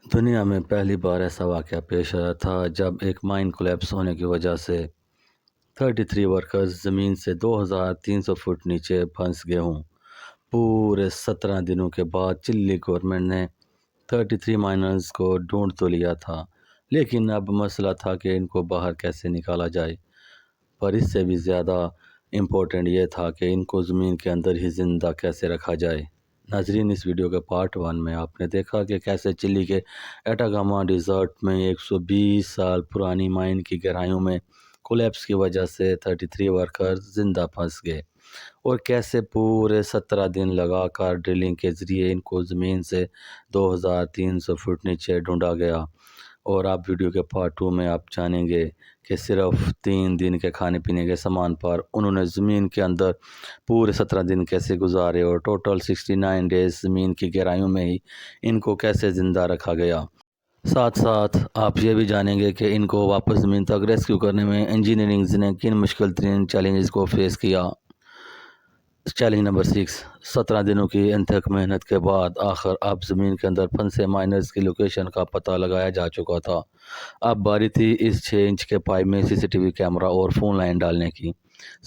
دنیا میں پہلی بار ایسا واقعہ پیش آیا تھا جب ایک مائن کولیپس ہونے کی وجہ سے 33 ورکرز زمین سے 2300 فٹ نیچے پھنس گئے ہوں۔ پورے 17 دنوں کے بعد چلی گورنمنٹ نے 33 مائنرز کو ڈھونڈ تو لیا تھا، لیکن اب مسئلہ تھا کہ ان کو باہر کیسے نکالا جائے۔ پر اس سے بھی زیادہ امپورٹنٹ یہ تھا کہ ان کو زمین کے اندر ہی زندہ کیسے رکھا جائے۔ ناظرین، اس ویڈیو کے پارٹ 1 میں آپ نے دیکھا کہ کیسے چلی کے ایٹاگاما ڈیزرٹ میں 120 سال پرانی مائن کی گہرائیوں میں کولیپس کی وجہ سے 33 ورکرز زندہ پھنس گئے، اور کیسے پورے 17 دن لگا کر ڈرلنگ کے ذریعے ان کو زمین سے 2300 فٹ نیچے ڈھونڈا گیا۔ اور آپ ویڈیو کے پارٹ 2 میں آپ جانیں گے کہ صرف 3 دن کے کھانے پینے کے سامان پر انہوں نے زمین کے اندر پورے 17 دن کیسے گزارے، اور ٹوٹل 69 ڈیز زمین کی گہرائیوں میں ہی ان کو کیسے زندہ رکھا گیا۔ ساتھ ساتھ آپ یہ بھی جانیں گے کہ ان کو واپس زمین تک ریسکیو کرنے میں انجینئرنگز نے کن مشکل ترین چیلنجز کو فیس کیا۔ چیلنج نمبر 6، 17 دنوں کی انتھک محنت کے بعد آخر اب زمین کے اندر پھنسے مائنرز کی لوکیشن کا پتہ لگایا جا چکا تھا۔ اب باری تھی اس 6 انچ کے پائپ میں CCTV کیمرہ اور فون لائن ڈالنے کی۔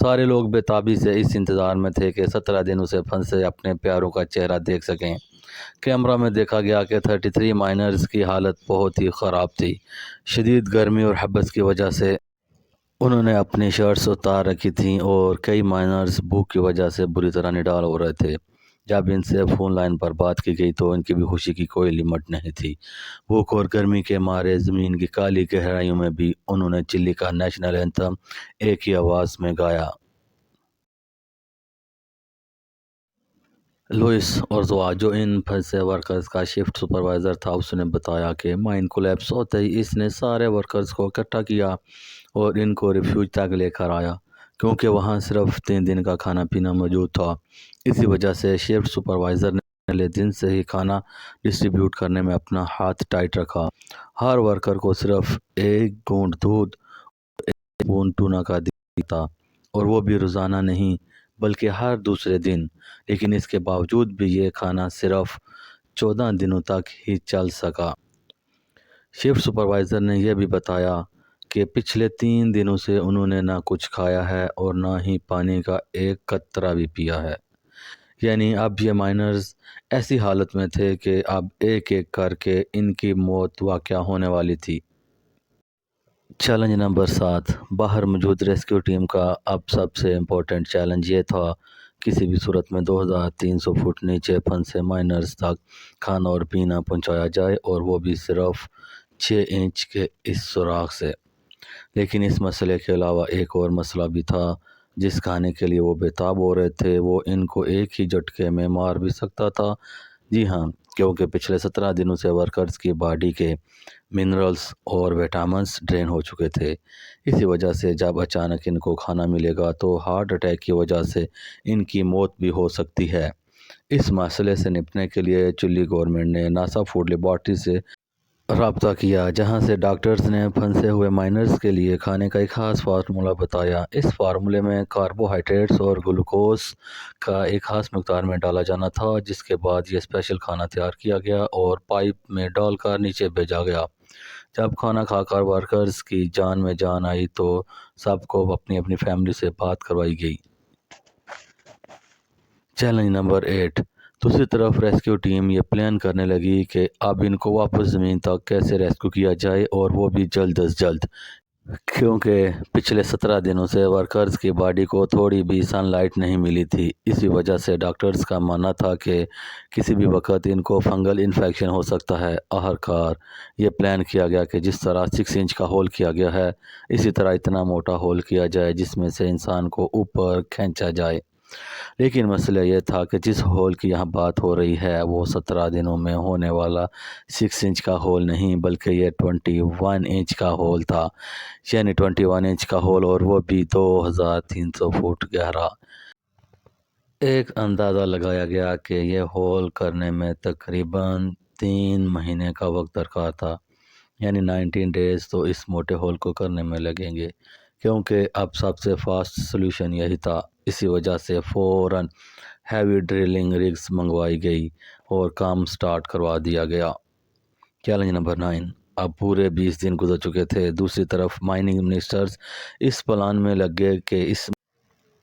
سارے لوگ بے تابی سے اس انتظار میں تھے کہ 17 دنوں سے پھنسے اپنے پیاروں کا چہرہ دیکھ سکیں۔ کیمرہ میں دیکھا گیا کہ 33 مائنرز کی حالت بہت ہی خراب تھی۔ شدید گرمی اور حبس کی وجہ سے انہوں نے اپنی شرٹس اتار رکھی تھیں، اور کئی مائنرز بھوک کی وجہ سے بری طرح نڈال ہو رہے تھے۔ جب ان سے فون لائن پر بات کی گئی تو ان کی بھی خوشی کی کوئی لمٹ نہیں تھی۔ بھوک اور گرمی کے مارے زمین کی کالی گہرائیوں میں بھی انہوں نے چلی کا نیشنل اینتھم ایک ہی آواز میں گایا۔ لوئس اورزوا، جو ان پھنسے ورکرز کا شفٹ سپروائزر تھا، اس نے بتایا کہ مائن کولیپس ہوتے ہی اس نے سارے ورکرز کو اکٹھا کیا اور ان کو ریفیوج تک لے کر آیا، کیونکہ وہاں صرف 3 دن کا کھانا پینا موجود تھا۔ اسی وجہ سے شفٹ سپروائزر نے پہلے دن سے ہی کھانا ڈسٹریبیوٹ کرنے میں اپنا ہاتھ ٹائٹ رکھا۔ ہر ورکر کو صرف 1 گھونٹ دودھ اور 1 اسپون ٹونا کا دیا تھا، اور وہ بھی روزانہ نہیں بلکہ ہر دوسرے دن۔ لیکن اس کے باوجود بھی یہ کھانا صرف 14 دنوں تک ہی چل سکا۔ شفٹ سپروائزر نے یہ بھی بتایا کہ پچھلے 3 دنوں سے انہوں نے نہ کچھ کھایا ہے اور نہ ہی پانی کا ایک قطرہ بھی پیا ہے۔ یعنی اب یہ مائنرز ایسی حالت میں تھے کہ اب ایک ایک کر کے ان کی موت واقع ہونے والی تھی۔ چیلنج نمبر 7، باہر موجود ریسکیو ٹیم کا اب سب سے امپورٹنٹ چیلنج یہ تھا، کسی بھی صورت میں 2300 فٹ نیچے پھنسے مائنرز تک کھانا اور پینا پہنچایا جائے، اور وہ بھی صرف 6 انچ کے اس سوراخ سے۔ لیکن اس مسئلے کے علاوہ ایک اور مسئلہ بھی تھا جس کھانے کے لیے وہ بے تاب ہو رہے تھے۔ وہ ان کو ایک ہی جھٹکے میں مار بھی سکتا تھا۔ جی ہاں، کیونکہ پچھلے 17 دنوں سے ورکرز کی باڈی کے منرلز اور وٹامنز ڈرین ہو چکے تھے۔ اسی وجہ سے جب اچانک ان کو کھانا ملے گا تو ہارٹ اٹیک کی وجہ سے ان کی موت بھی ہو سکتی ہے۔ اس مسئلے سے نپٹنے کے لیے چلی گورنمنٹ نے ناسا فوڈ لیبارٹری سے رابطہ کیا، جہاں سے ڈاکٹرز نے پھنسے ہوئے مائنرز کے لیے کھانے کا ایک خاص فارمولہ بتایا۔ اس فارمولے میں کاربوہائیڈریٹس اور گلوکوز کا ایک خاص مقدار میں ڈالا جانا تھا، جس کے بعد یہ اسپیشل کھانا تیار کیا گیا اور پائپ میں ڈال کر نیچے بھیجا گیا۔ جب کھانا کھا کر ورکرز کی جان میں جان آئی تو سب کو اپنی اپنی فیملی سے بات کروائی گئی۔ چیلنج نمبر 8، دوسری طرف ریسکیو ٹیم یہ پلان کرنے لگی کہ اب ان کو واپس زمین تک کیسے ریسکیو کیا جائے، اور وہ بھی جلد از جلد، کیونکہ پچھلے 17 دنوں سے ورکرز کی باڈی کو تھوڑی بھی سن لائٹ نہیں ملی تھی۔ اسی وجہ سے ڈاکٹرز کا ماننا تھا کہ کسی بھی وقت ان کو فنگل انفیکشن ہو سکتا ہے۔ آخرکار یہ پلان کیا گیا کہ جس طرح 6 انچ کا ہول کیا گیا ہے، اسی طرح اتنا موٹا ہول کیا جائے جس میں سے انسان کو اوپر کھینچا جائے۔ لیکن مسئلہ یہ تھا کہ جس ہول کی یہاں بات ہو رہی ہے وہ 17 دنوں میں ہونے والا 6 انچ کا ہول نہیں، بلکہ یہ 21 انچ کا ہول تھا۔ یعنی 21 انچ کا ہول، اور وہ بھی 2300 فٹ گہرا۔ ایک اندازہ لگایا گیا کہ یہ ہول کرنے میں تقریباً 3 مہینے کا وقت درکار تھا، یعنی 19 ڈیز تو اس موٹے ہول کو کرنے میں لگیں گے، کیونکہ اب سب سے فاسٹ سلوشن یہی تھا۔ اسی وجہ سے فوراً ہیوی ڈرلنگ رگز منگوائی گئی اور کام سٹارٹ کروا دیا گیا۔ Challenge number 9। अब पूरे 20 दिन गुजर चुके थे। दूसरी तरफ माइनिंग मिनिस्टर्स इस प्लान में लग गए कि इस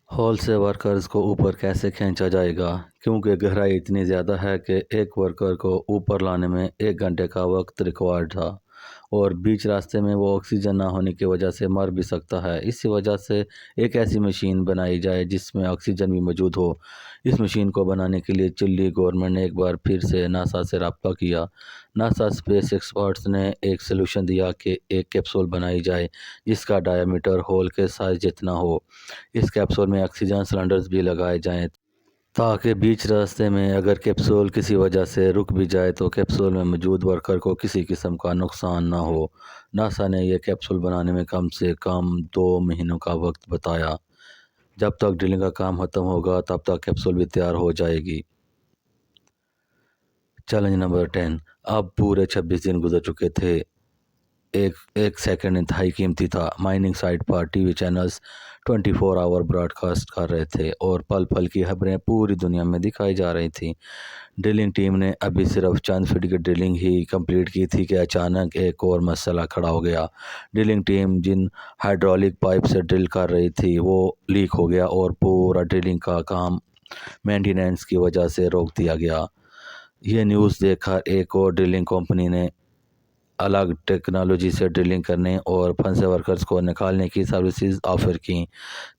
हॉल से वर्कर्स को ऊपर कैसे खींचा जाएगा, क्योंकि गहराई इतनी ज़्यादा है कि एक वर्कर को ऊपर लाने में 1 घंटे का वक्त रिक्वायर्ड था और बीच रास्ते में वो ऑक्सीजन ना होने की वजह से मर भी सकता है। इसी वजह से एक ऐसी मशीन बनाई जाए जिसमें ऑक्सीजन भी मौजूद हो। इस मशीन को बनाने के लिए चिली गवर्नमेंट ने एक बार फिर से नासा से रब्ता किया। नासा स्पेस एक्सपर्ट्स ने एक सलूशन दिया कि एक कैप्सूल बनाई जाए जिसका डायमीटर हॉल के साइज जितना हो। इस कैप्सूल में ऑक्सीजन सिलेंडर्स भी लगाए जाएं ताकि बीच रास्ते में अगर कैप्सूल किसी वजह से रुक भी जाए तो कैप्सूल में मौजूद वर्कर को किसी किस्म का नुकसान ना हो। नासा ने यह कैप्सूल बनाने में कम से कम 2 महीनों का वक्त बताया। जब तक ड्रिलिंग का काम ख़त्म होगा तब तक कैप्सूल भी तैयार हो जाएगी। Challenge number 10। अब पूरे 26 दिन गुजर चुके थे। एक सेकंड इंतहाई कीमती था। माइनिंग साइट पर टीवी चैनल्स 24 आवर ब्रॉडकास्ट कर रहे थे और पल पल की खबरें पूरी दुनिया में दिखाई जा रही थी। ड्रिलिंग टीम ने अभी सिर्फ चंद फीट की ड्रिलिंग ही कंप्लीट की थी कि अचानक एक और मसला खड़ा हो गया। ड्रिलिंग टीम जिन हाइड्रोलिक पाइप से ड्रिल कर रही थी वो लीक हो गया और पूरा ड्रिलिंग का काम मेंटेनेंस की वजह से रोक दिया गया। ये न्यूज़ देखकर एक और ड्रिलिंग कंपनी ने अलग टेक्नोलॉजी से ड्रिलिंग करने और फंसे वर्कर्स को निकालने की सर्विसेज ऑफर की।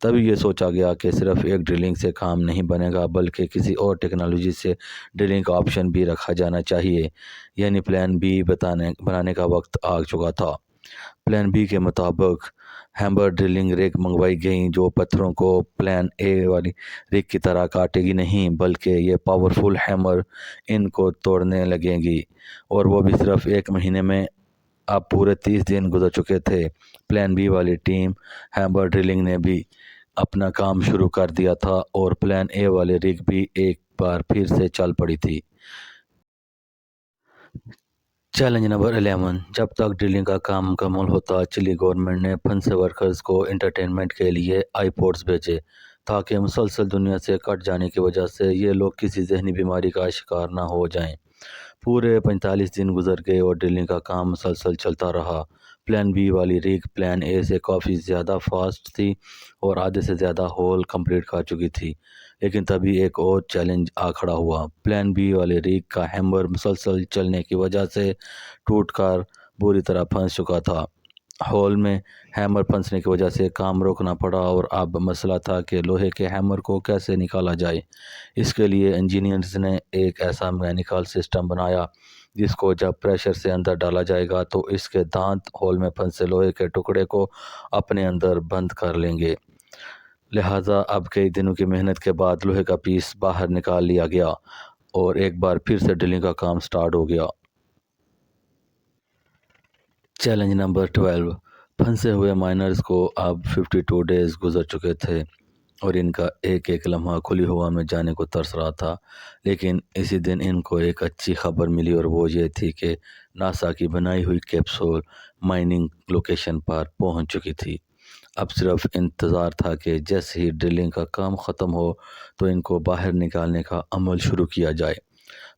तभी ये सोचा गया कि सिर्फ एक ड्रिलिंग से काम नहीं बनेगा बल्कि किसी और टेक्नोलॉजी से ड्रिलिंग का ऑप्शन भी रखा जाना चाहिए, यानी प्लान बी बनाने का वक्त आ चुका था। प्लान बी के मुताबिक हैमर ड्रिलिंग रिग मंगवाई गई जो पत्थरों को प्लान ए वाली रिग की तरह काटेगी नहीं बल्कि ये पावरफुल हैमर इनको तोड़ने लगेंगी, और वो भी सिर्फ 1 महीने में। अब पूरे 30 दिन गुजर चुके थे। प्लान बी वाली टीम हैमर ड्रिलिंग ने भी अपना काम शुरू कर दिया था और प्लान ए वाली रिग भी एक बार फिर से चल पड़ी थी। Challenge number 11। जब तक ड्रिलिंग का काम मुकम्मल होता चिली गवर्नमेंट ने फंसे वर्कर्स को एंटरटेनमेंट के लिए आईपॉड्स भेजे ताकि मुसलसल दुनिया से कट जाने की वजह से ये लोग किसी जहनी बीमारी का शिकार ना हो जाएं। पूरे 45 दिन गुजर गए और ड्रिलिंग का काम मुसलसल चलता रहा। प्लान बी वाली रिग प्लान ए से काफ़ी ज़्यादा फास्ट थी और आधे से ज़्यादा होल कंप्लीट कर चुकी थी, लेकिन तभी एक और चैलेंज आ खड़ा हुआ। प्लान बी वाली रिग का हैमर मुसलसल चलने की वजह से टूटकर बुरी तरह फंस चुका था। हॉल में हैमर फंसने की वजह से काम रोकना पड़ा और अब मसला था कि लोहे के हैमर को कैसे निकाला जाए। इसके लिए इंजीनियर्स ने एक ऐसा मैकेनिकल सिस्टम बनाया जिसको जब प्रेशर से अंदर डाला जाएगा तो इसके दांत हॉल में फंसे लोहे के टुकड़े को अपने अंदर बंद कर लेंगे। लिहाजा अब कई दिनों की मेहनत के बाद लोहे का पीस बाहर निकाल लिया गया और एक बार फिर से ड्रिलिंग का काम स्टार्ट हो गया। Challenge number 12। फंसे हुए माइनर्स को अब 52 डेज गुजर चुके थे और इनका एक एक लम्हा खुली हवा में जाने को तरस रहा था, लेकिन इसी दिन इनको एक अच्छी खबर मिली और वो ये थी कि नासा की बनाई हुई कैप्सूल माइनिंग लोकेशन पर पहुंच चुकी थी। अब सिर्फ इंतज़ार था कि जैसे ही ड्रिलिंग का काम ख़त्म हो तो इनको बाहर निकालने का अमल शुरू किया जाए।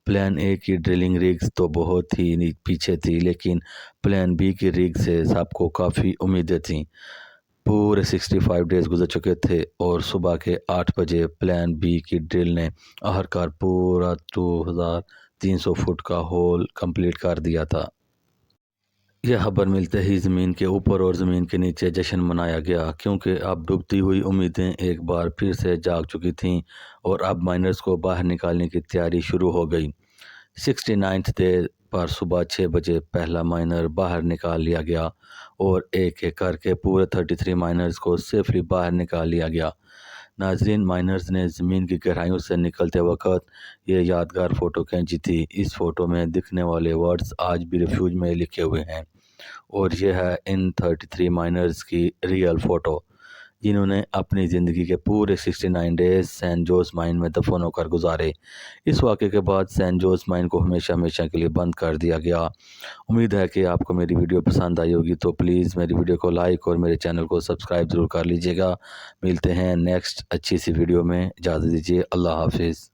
प्लान ए की ड्रिलिंग रिग्स तो बहुत ही पीछे थी, लेकिन प्लान बी की रिग से सबको काफ़ी उम्मीदें थीं। पूरे 65 डेज गुजर चुके थे और सुबह के 8 बजे प्लान बी की ड्रिल ने आखिरकार पूरा 2300 फुट का होल कंप्लीट कर दिया था। यह खबर मिलते ही ज़मीन के ऊपर और ज़मीन के नीचे जश्न मनाया गया, क्योंकि अब डूबती हुई उम्मीदें एक बार फिर से जाग चुकी थीं और अब माइनर्स को बाहर निकालने की तैयारी शुरू हो गई। 69th डे पर सुबह 6 बजे पहला माइनर बाहर निकाल लिया गया और एक एक करके पूरे 33 माइनर्स को सेफली बाहर निकाल लिया गया। नाजरीन, माइनर्स ने ज़मीन की गहराइयों से निकलते वक्त ये यादगार फ़ोटो खींची थी। इस फ़ोटो में दिखने वाले वर्ड्स आज भी रिफ्यूज में लिखे हुए हैं और यह है इन 33 माइनर्स की रियल फ़ोटो जिन्होंने अपनी ज़िंदगी के पूरे 69 डेज सैन जोस माइन में दफन होकर गुजारे। इस वाक़े के बाद सैन जोस माइन को हमेशा हमेशा के लिए बंद कर दिया गया। उम्मीद है कि आपको मेरी वीडियो पसंद आई होगी, तो प्लीज़ मेरी वीडियो को लाइक और मेरे चैनल को सब्सक्राइब ज़रूर कर लीजिएगा। मिलते हैं नेक्स्ट अच्छी सी वीडियो में। इजाज़त दीजिए। अल्लाह हाफिज़।